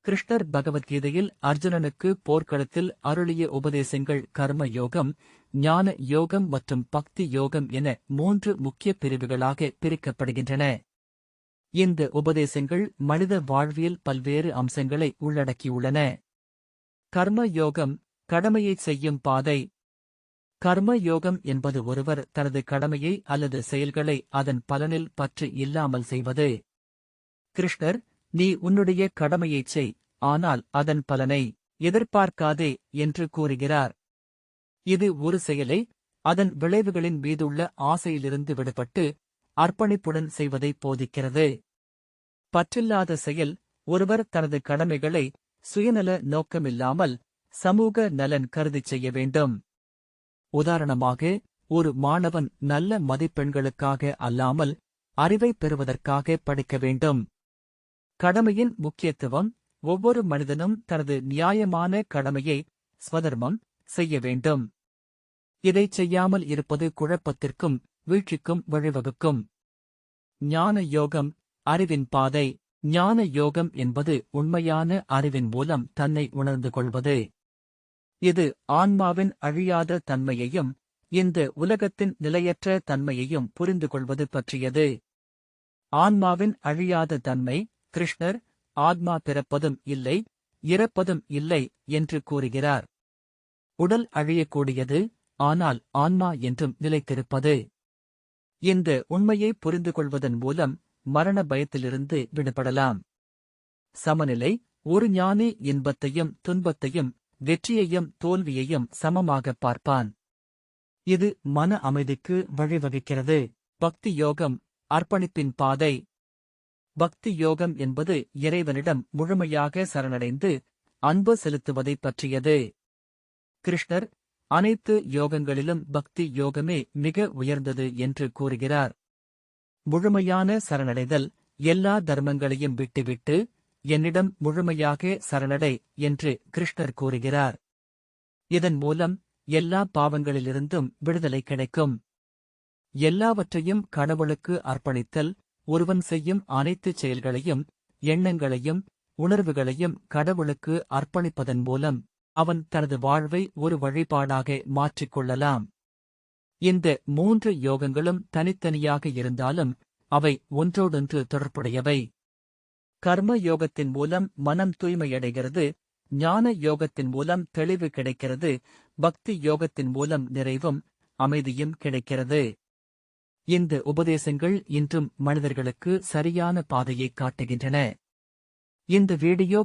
கிருஷ்ணர் பகவத்கீதையில் அர்ஜுனனுக்கு போர்க்களத்தில் அருளிய உபதேசங்கள் கர்ம யோகம், ஞான யோகம் மற்றும் பக்தி யோகம் என 3 முக்கிய பிரிவுகளாக பிரிக்கப்படுகின்றன. இந்த உபதேசங்கள் மனித வாழ்வியல் பல்வேறு அம்சங்களை உள்ளடக்கியுள்ளன. கர்ம யோகம், கடமையைச் செய்யும் பாதை. கர்ம யோகம் என்பது ஒருவர் தனது கடமையை அல்லது செயல்களை அதன் பலனில் பற்று இல்லாமல் செய்வது. கிருஷ்ணர், நீ உன்னுடைய கடமையைச் செய், ஆனால் அதன் பலனை எதிர்பார்க்காதே என்று கூறுகிறார். இது ஒரு செயலை அதன் விளைவுகளின் மீதுள்ள ஆசையிலிருந்து விடுபட்டு அர்ப்பணிப்புடன் செய்வதை போதிக்கிறது. பற்றில்லாத செயல் ஒருவர் தனது கடமைகளை சுயநல நோக்கமில்லாமல் சமூக நலன் கருதிச் செய்ய வேண்டும். உதாரணமாக, ஒரு மாணவன் நல்ல மதிப்பெண்களுக்காக அல்லாமல் அறிவைப் பெறுவதற்காக படிக்க வேண்டும். கடமையின் முக்கியத்துவம்: ஒவ்வொரு மனிதனும் தனது நியாயமான கடமையை ஸ்வதர்மம் செய்ய வேண்டும். இதைச் செய்யாமல் இருப்பது குழப்பத்திற்கும் வீழ்ச்சிக்கும் வழிவகுக்கும். ஞான யோகம், அறிவின் பாதை. ஞான யோகம் என்பது உண்மையான அறிவின் மூலம் தன்னை உணர்ந்து கொள்வது. இது ஆன்மாவின் அழியாத தன்மையையும் இந்த உலகத்தின் நிலையற்ற தன்மையையும் புரிந்து கொள்வது பற்றியது. ஆன்மாவின் அழியாத தன்மை: கிருஷ்ணர் ஆத்மா பிறப்பதும் இல்லை, இறப்பதும் இல்லை என்று கூறுகிறார். உடல் அழியக்கூடியது, ஆனால் ஆன்மா என்றும் நிலைத்திருப்பது. இந்த உண்மையை புரிந்து கொள்வதன் மூலம் மரண பயத்திலிருந்து விடுபடலாம். சமநிலை: ஒரு ஞானி இன்பத்தையும் துன்பத்தையும், வெற்றியையும் தோல்வியையும் சமமாகப் பார்ப்பான். இது மன அமைதிக்கு வழிவகுக்கிறது. பக்தி யோகம், அர்ப்பணிப்பின் பாதை. பக்தி யோகம் என்பது இறைவனிடம் முழுமையாக சரணடைந்து அன்பு செலுத்துவதைப் பற்றியது. கிருஷ்ணர் அனைத்து யோகங்களிலும் பக்தி யோகமே மிக உயர்ந்தது என்று கூறுகிறார். முழுமையான சரணடைதல்: எல்லா தர்மங்களையும் விட்டுவிட்டு என்னிடம் முழுமையாக சரணடை என்று கிருஷ்ணர் கூறுகிறார். இதன் மூலம் எல்லா பாவங்களிலிருந்தும் விடுதலை கிடைக்கும். எல்லாவற்றையும் கடவுளுக்கு அர்ப்பணித்தல்: ஒருவன் செய்யும் அனைத்து செயல்களையும், எண்ணங்களையும், உணர்வுகளையும் கடவுளுக்கு அர்ப்பணிப்பதன் மூலம் அவன் தனது வாழ்வை ஒரு வழிபாடாக மாற்றிக்கொள்ளலாம். இந்த 3 யோகங்களும் தனித்தனியாக இருந்தாலும் அவை ஒன்றோடொன்று தொடர்புடையவை. கர்ம யோகத்தின் மூலம் மனம் தூய்மையடைகிறது, ஞான யோகத்தின் மூலம் தெளிவு கிடைக்கிறது, பக்தி யோகத்தின் மூலம் நிறைவும் அமைதியும் கிடைக்கிறது. இந்த உபதேசங்கள் இன்றும் மனிதர்களுக்கு சரியான பாதையை காட்டுகின்றன. இந்த வீடியோ